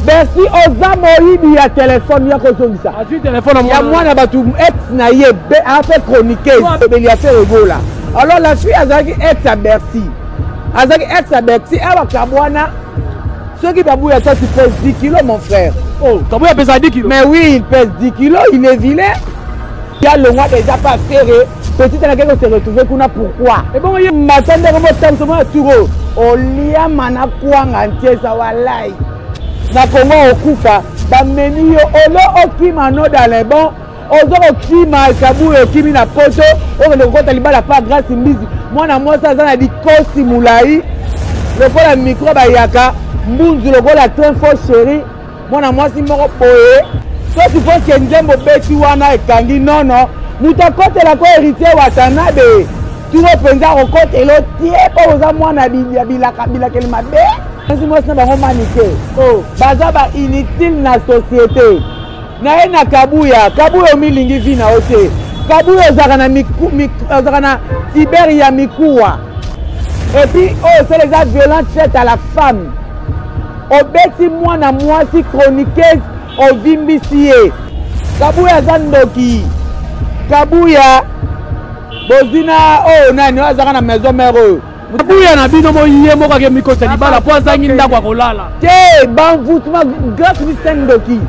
Bercy oza moyibi ya téléphone ya kozongisa. Azui téléphone ya mwana batu ex na ye a fait Chroniquese il a fait rigola. Alors la fille azaki ex à Bercy. Azaki ex à Bercy aba kabwana. Ceux qui babou ya toi tu pèses 10 kilos mon frère. Oh, Kabouya pèse 10 kilos. Mais oui, il pèse 10 kilos, il est vilain. Il y a le mois déjà pas ferré. Petit à laquelle on s'est retrouvé qu'on a pourquoi. Et bon, il m'attendait comme ça, c'est tout. Au lia mana kwanga entier ça walai. Na Congo au Kufa, ba menu yo olo okimano dans les bons. Ozo okima kabu okimi na poto, o le kota libala pas grâce Mbizi. Moi na moi ça na di kosi mulai. Le ko la micro ba yaka, mbunzu le ko la train fort chéri. Moi na moi si moko poé. Toi tu penses que Ndembo beti wana ekangi non non. Muta kote la ko héritier watanabe. Tu repenza au côté l'autre tie pas aux amwana bila quel mabe. Si moi ça va romaniquer. Oh, baza ba inutile na société. Na ena kabuya milingi vina ote. Kabuya ozakana ozakana Siberia mikuwa. Et puis oh c'est les actes violents faits à la femme. Obeti mwana mwasi Chroniquese ovimbisiye. Kabuya zandoki. Kabuya bozina oh nani wazaka na maison mère. Kabuya na bino mo yie mo ka ke mikota libala po zangi ndako akolala. Te banvutuma grâce Ndoki.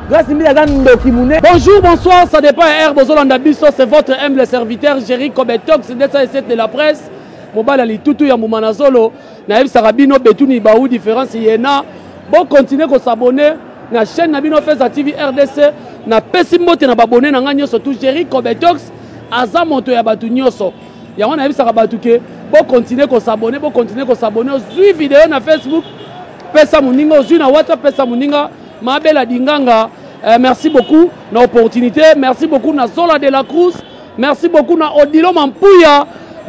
Grâce Ndoki mune. Bonjour, bonsoir, ça dépend R Bozolanda Bisso, c'est votre humble serviteur Jerry Kobetox de la presse. Mobile ali tutu ya Mumanazolo. Na yeb sarabino betuni baou différence yena. Bon continuer ko s'abonner na chaîne na bino Feza TV RDC na pesi mbote na babonner na nganyo surtout Jerry Kobetox aza moto ya batu nyoso. Ya wana yeb sarabatuke. Bon continuer ko s'abonner, bon continuer ko s'abonner. Suis vidéo na Facebook. Pesa muninga aussi na WhatsApp pesa muninga Mabela Dinganga. Merci beaucoup na opportunité, merci beaucoup na Zola de la Cruz, merci beaucoup na Odilo Mampuya.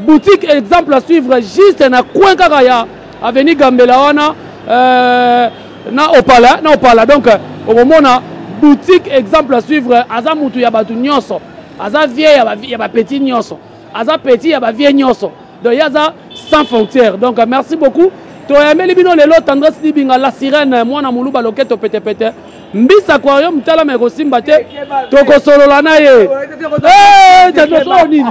Boutique exemple à suivre juste na Kwenkakaya avenue Gambela wana na Opala donc au moment na boutique exemple à suivre aza mutu ya batu nyonso aza vieille ya ba petit nyonso aza petit ya ba vieille nyonso donc yaza sans frontières donc merci beaucoup to yameli bino lelo Tendresse Dibinga la sirène mwana muluba loketo pete pete Mbisi aquarium tala me kosimba te toko solola na ye tatoso nini.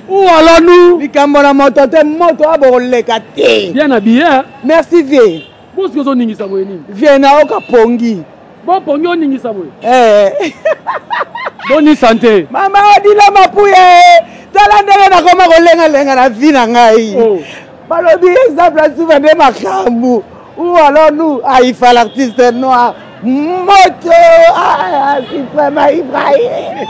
Où allons-nous? Nikamona moto te moto aboleka te. Bien habillé. Merci vieux. Bon ce que zo ningi saboye nini? Vieux na oka pongi. Bon pongi o ningi saboye. Bonne santé. Mama odila mapuye. Tala ndenge na koma kolenga na vie na ngai. Balobi exemple souvent de makambu. Où allons-nous? Ah, il faut l'artiste noir. Moto. Ah, c'est vraiment Ibrahim.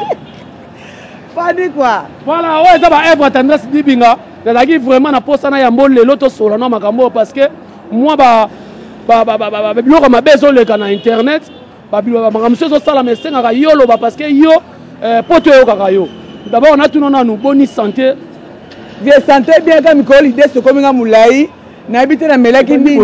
Fadi quoi? Voilà, ouais, ça va être Tendresse Dibinga. La guy vraiment na poste na yambo le loto solo na makambo parce que moi bilo ma besoin le kana internet. Bilo makambo so sala mesenga ka yolo parce que yo poto yo kaka yo. D'abord on a tout na nous bonne santé. Bien santé bien comme Mikoli de ce comme mulai. Na habité na melaki ni.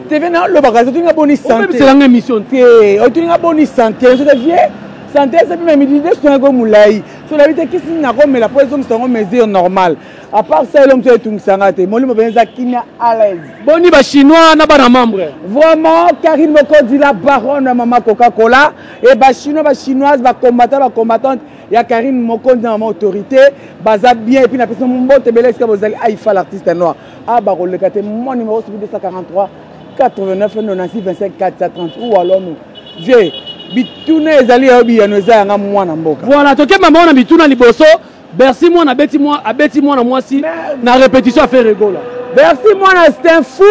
Tu viens na lo bakazo tu nga bonne santé. C'est la mission. Tu nga bonne santé. Je te viens. Santé c'est même midi de soin comme mulai. Sur la vie qui n'a pas mais la position sont mesure normale. À part ça l'homme c'est tout sangate. Moi le benza kina à l'aise. Boni ba chinois na ba na membre. Vraiment Karine Moko dit la baronne de maman Coca-Cola et ba chinoise ba combattante il y a Karine Moko dans ma autorité baza bien et puis na personne mbote belès que vous allez aifa l'artiste noir. Ah ba rolekate mon numéro c'est 243 89 96 25 430 ou alors nous. J'ai bituna ezali obi ya noza yanga mwana mboka. Voilà, toke mama na bituna liboso, Bercy mwana Abeti mwana mwasi na répétition à Ferre+Grâce. Bercy mwana c'est un fou.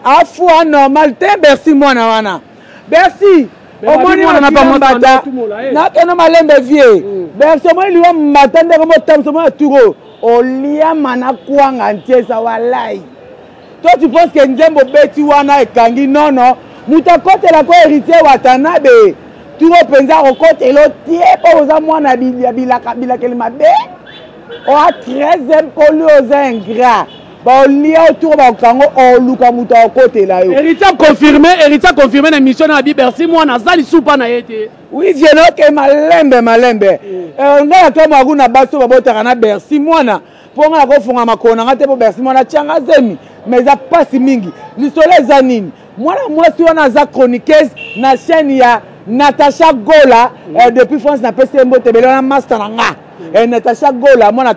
A fou anormal te Bercy mwana wana. Bercy omoni mwana na pamata. Na keno malembe vie. Bercy omoni liwa matande comme tamso mwana turo. Olia mana kwanga entiesa walai. Toi tu penses que Ndembo beti wana ekangi non non. Muta kote la ko héritier watanabe. Tu repenza au côté l'autre tie pas aux amwana bila quel mabe. O a 13e poli aux ingrats. Ba lia autour ba kango o luka muta au côté là yo. Héritier confirmé na mission na Bercy mwana zali soupa na yete. Oui, vieno ke malembe. Nga to maguna baso babotaka na Bercy mwana. Ponga ko funga makona ngate po Bercy mwana changa zemi. mais ça passe mingi lisole zanini mwana mwasi wana za Chroniquese na chaîne ya Natacha Gola depuis France na pese mbote bele na master nga Natacha Gola mwana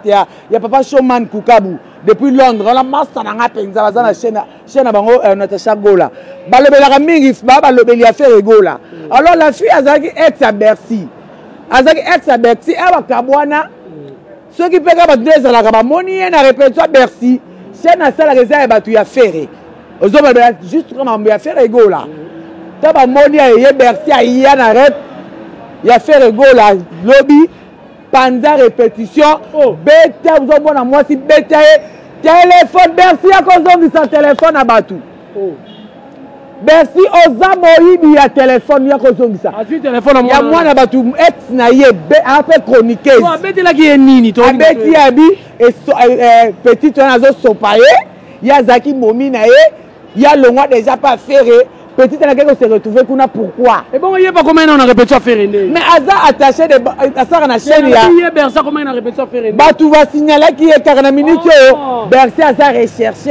ya papa showman Kukabu depuis Londres la master nga penza baza na chaîne bango Natacha Gola balobelaka mingi balobeli affaire Gola alors la fille azaki ex à Bercy aba kabwana ceux qui pega ba ndeza ka ba moni na répétition Bercy chaîne asala reza ba tu ya Ferre juste comme ya Ferre Gola taba moni ya Bercy ya na rep ya Ferre Gola lobby pendant répétition beta vous mona moi si beta téléphone Bercy ya kozongisa téléphone à batu Bercy oza moyibi ya téléphone ya kozongisa téléphone ya mwana batu ex na ye après Chroniquese abeti la ki nini to abeti abi petit on azo sopaye ya zaki momi na ye ya longwa déjà pas Ferre petit on a quelque se retrouver kuna pourquoi et bon yé pas comment on a répété à Ferre mais aza attaché de ça na chaîne ya Bercy comment on a répété à Ferre batu va signaler qui est 40 minutes Bercy aza recherché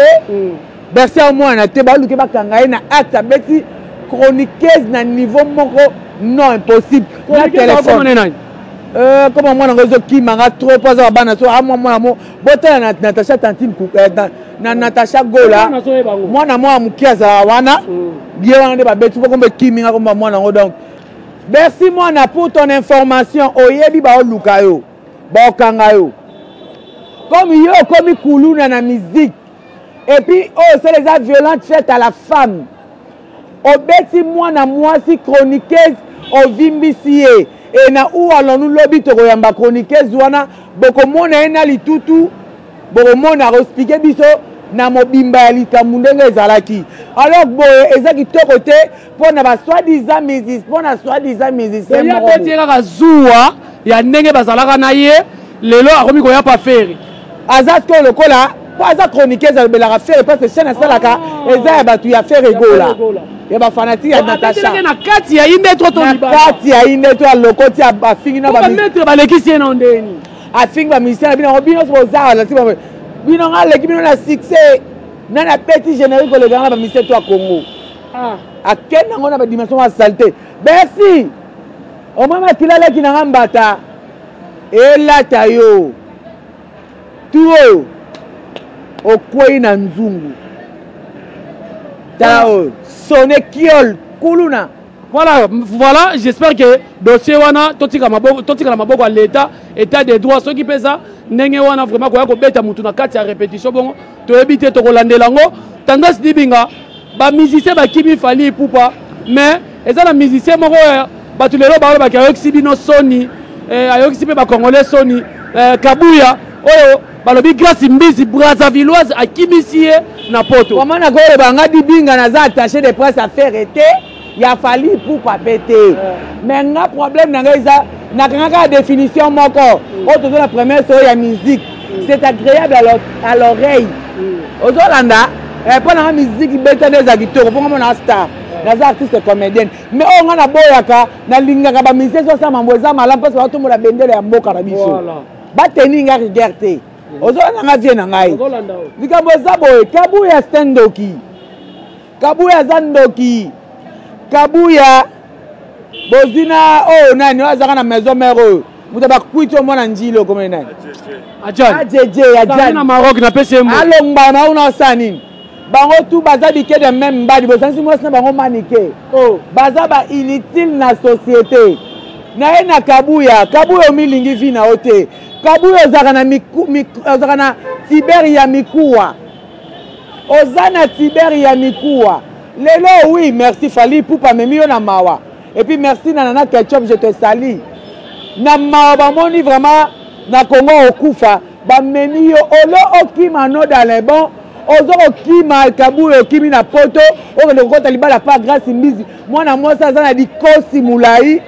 Bercy au moins na te baluke bakanga na acte abeti Chroniquese na niveau moko non impossible na téléphone comment moi ngozo ki manga trop pas za bana so moi botala na Natacha Tantine na Natacha Gola mwana mwa mukiaza wana bien wana de babeti ko kombe ki minga ko mwana ngo donc Bercy mwana pour ton information oyebi ba oluka yo ba okanga yo comme yo comme kuluna na musique. Et puis, oh, c'est les actes violents faits à la femme. Obeti mwana mwasi Chroniquese ovi Mbizi et na où allons-nous lobby to koyamba Chroniquese wana boko mona ena litutu boko mona expliquer biso na mobimba ya likamundenge ezalaki. Alors boye ezaki to côté pour na ba soi-disant musiciens, pour na soi-disant musiciens. Ya beti kaka zuwa ya ndenge bazalaka na ye lelo akomi koya pa Ferre. Azasko lokola pas Chroniquese à faire parce que chaîne salaka eza ba tu ya Ferre Gola ya ba fanatique ya Natacha na kati ya inde to to libala kati ya inde to lokoti ya ba fingi na ba mettre ba lekisi na ndeni a fingi ba misala bino bino so za la tiba bino ngale bino na succès na na petit générique le grand ba misala to a Congo a kena ngona ba dimension wa saleté Bercy o mama kilala kinanga mbata ela tayo tuo okwei na nzungu tao sonne kiol kuluna voilà j'espère que dossier wana totika la maboko à l'état état des droits ceux qui pesa ndenge wana vraiment ko beta mutu na kati ya répétition bongo to ebité to kolandela ngo Tendresse Dibinga ba musicien ba kimi fali pupa mais eza na musicien moko ba tu lelo ba ba ka exhibino soni ayo exhibe ba congolais soni kabuya oyo balobi grâce Mbizi Brazzavilloise à Kimisie na poto. Comment na ko banga Dibinga na za attaché de presse à faire été, il a fallu pour pas péter. Mais nga problème na ngeza na kanga définition moko. Autre la première c'est la musique. C'est agréable à l'oreille. Ozolanda pour la musique beta des acteurs pour mon star. Na artiste comédienne. Mais on a boyaka na linga ka ba musicien so sa mamboza malam parce que tout la bendele ya mboka na biso. Voilà. Ba teninga regarder. Ozolanda nga vie na ngai likambo eza boye kabuya stendoki kabuya zandoki kabuya bozina oh nani azaka na maison mère muta bakwito mwana njilo comme nani ajan na Maroc na PCM alongba na una sani bango tout baza bike de même mbadi bosansi mo na bango manike oh baza ba inutile na société na ena kabuya omilingi vi na ote kabuya ozaka na Tiberia mikuwa ozana Tiberia mikuwa lelo oui merci fali pupa memio na mawa et puis merci nana ketchup je te salue na mawa bamoni vraiment na Congo okufa bameni yo olo okima no dans les bons ozo okima kabuya okimi na poto okende kokota libala pa grâce Mbizi mwana mwasi aza na dikosi mulai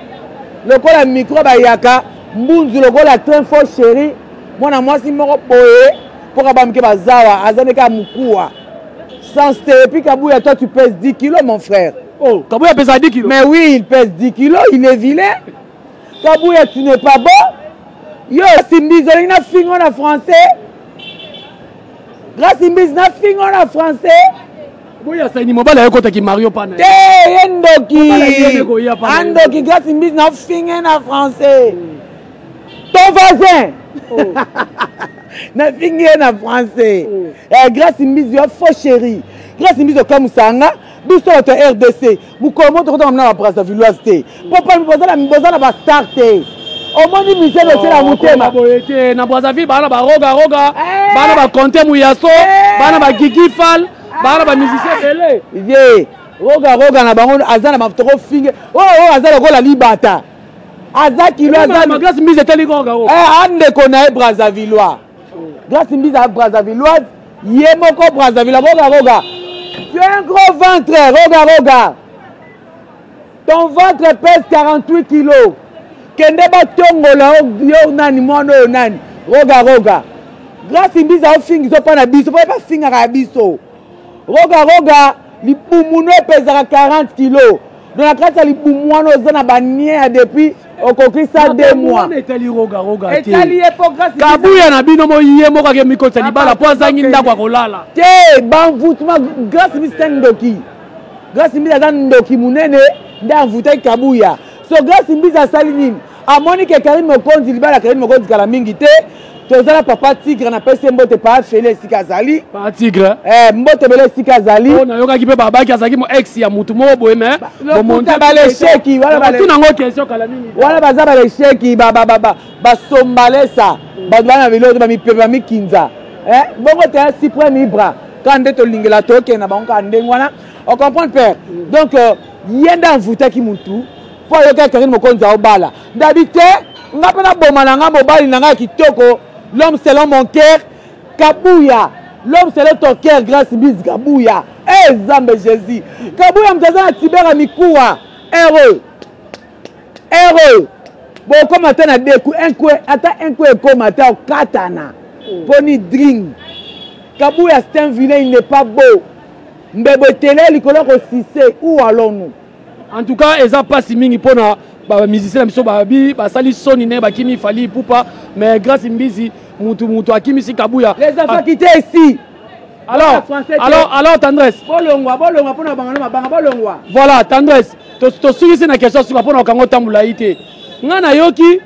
lokola micro bayaka mbunzu lokola train fort chéri mwana mwasi moko boye pour abamke bazawa azaneka mukua sans thérapie kabuya toi tu pèses 10 kilos mon frère oh kabuya pèse 10 kilos mais oui il pèse 10 kilos il est vilain kabuya tu n'es pas bon yo Mbizi na fingo na français Grâce Mbizi na fingo na français. Boya saini mobala yoko taki Mario pana. Endoki. Andoki Grâce Mbizi na fingo na français. Ton voisin. Na fingo na français. Grâce Mbizi yo faux chéri. Grâce Mbizi comme sanga. Biso to RDC. Vous comment to na na Brazzaville té. Papa mbozala ba start té. Au moins ni misé le la mutema. Boyete na Brazzaville bana ba roga. Bana ba compter muyaso, bana ba gigi fal, bana ba musicien belé. Ye, roga na bango azana ba toko finge. Oh azana ko la libata. Aza kilo azana. Grâce Mbizi teli roga. Ande ko na Brazzavillois. Grâce Mbizi à Brazzavillois, ye moko Brazzaville roga. Tu as un gros ventre, roga. Ton ventre pèse 48 kilos. Kende ba tongola yo nani mwana yo nani. Roga. Grâce Mbizi a fingi zo pa na biso, pa finga ka biso. Roga, li bumuno pèsera 40 kilos. Dans la classe li bumwano zana ba nia depuis au kokisa 2 mois. Etali roga. Etali epo grâce Kabuya na bino mo yie mo ka ke miko tsali bala po zangi ndakwa kolala. Te banvutuma grâce Mbizi ndoki. Grâce Mbizi azana ndoki munene nda mvuta Kabuya. So grâce Mbizi asali nini? Amoni ke Karim Mokonzi libala Karim Mokonzi kala mingi te. Tozala papa tigre na pese mbote pa fele sikazali. Pa tigre. Mbote bele sikazali. On a yoka ki pe baba ki azaki mo ex ya mutu mo boye me. Bo monta bale sheki wala bale. Tu nango question kala mingi. Wala baza bale sheki ba sombalesa. Ba bana velo ba mi pepa mi kinza. Bongo te si premier bras. Quand to lingela toke na bango ka ndengwana. On comprend père. Donc yenda mvuta ki mutu. Po yoka Karim Mokonzi obala. Ndabite ngapena bomana nga mobali na nga kitoko. L'homme selon mon cœur, Kabuya. L'homme selon ton cœur, grâce Mbizi Kabuya. Zambe Jésus. Kabuya mtazana tibera mikuwa. Heureux. Bon, comme attends deku, un coup comme attends katana. Poni drink. Kabuya c'est un vilain, il n'est pas beau. Mbebe télé, l'icône aussi, où allons-nous? En tout cas, ils n'ont pas si mingi pour les musiciens, ils sali soni ne bakimi fali pupa, mais grâce Mbizi, mutu akimi si Kabuya. Les enfants qui étaient ici. Alors Tendresse. Bolongwa pour na bolongwa. Voilà, Tendresse. To suivre na question sur pour na kango tambula ité. Ngana yoki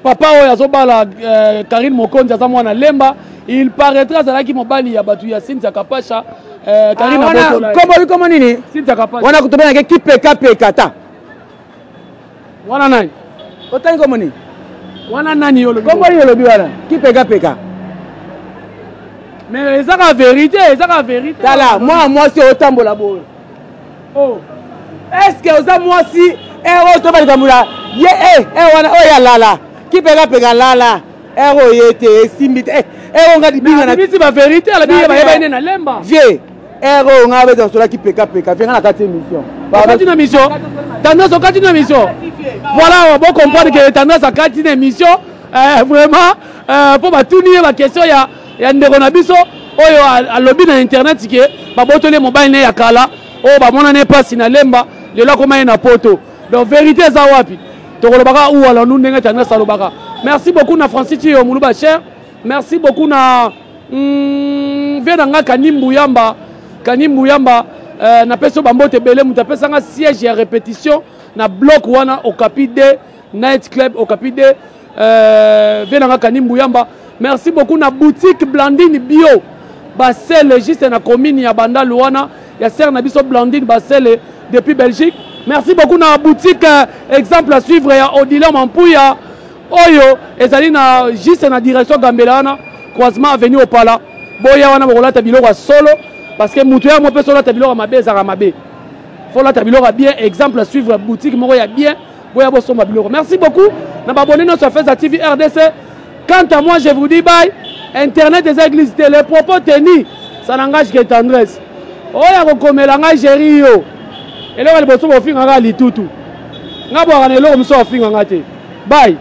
papa oyo azobala Karim Mokonzi za mwana lemba, il paraîtra zalaki mobali ya batu ya Cynthia Kapasha. Karim comment nini? Cynthia Kapasha. Wana kutobana ke KPK kata. Wana nani? Otani komoni? Wana nani yolo? Komoni yolo biwana? KPK. Mais c'est la vérité, Tala, moi c'est otambola boy. Oh. Est-ce que moi si to ba kamula? Wana ya lala. KPK lala. Yete simbite. On a Dibinga na. C'est la vérité, la Dibinga ba ene na lemba. Vie. On a besoin de la KPK. Viens na 4e mission. Pas mission. Tendresse au une émission. Voilà, on peut comprendre que Tendresse a une émission. Vraiment, pour tout nier la question, il y a un biso. À lobby dans internet, qui est les mobile ne yakala. Mon n'est pas sinalemba. Le là comment il y a poto. Donc vérité ça wapi. Tolobaka ou alors nous n'enga Tendresse alobaka. Merci beaucoup na Francis Tio Muluba cher. Merci beaucoup na Venanga Kanimbu Yamba. Na peso bambote belé mutapesa nga siège ya répétition na bloc wana au Capi 2 night club au Capi 2 venanga Kanimbu Yamba. Merci beaucoup na boutique Blandine bio basel juste na commune ya banda luana ya ser na biso Blandine basel depuis Belgique. Merci beaucoup na boutique exemple à suivre ya Odila Mampuya oyo ezali na juste na direction Gambelana croisement avenue Opala boya wana bokolata biloko solo. Parce que Moutouya, moi, personne n'a tabilo à ma baie, à ma baie. Faut la tabilo à bien, exemple à suivre, boutique, moi, il y a bien, moi, il y a bien. Merci beaucoup. N'a pas abonné notre Facebook TV RDC. Quant à moi, je vous dis bye. Internet des églises, les propos tenus, ça n'engage que Tendresse. Oh, il y a comme l'engage Gério. Et là, il y a des filles qui ont tout. N'a pas de filles qui ont bye.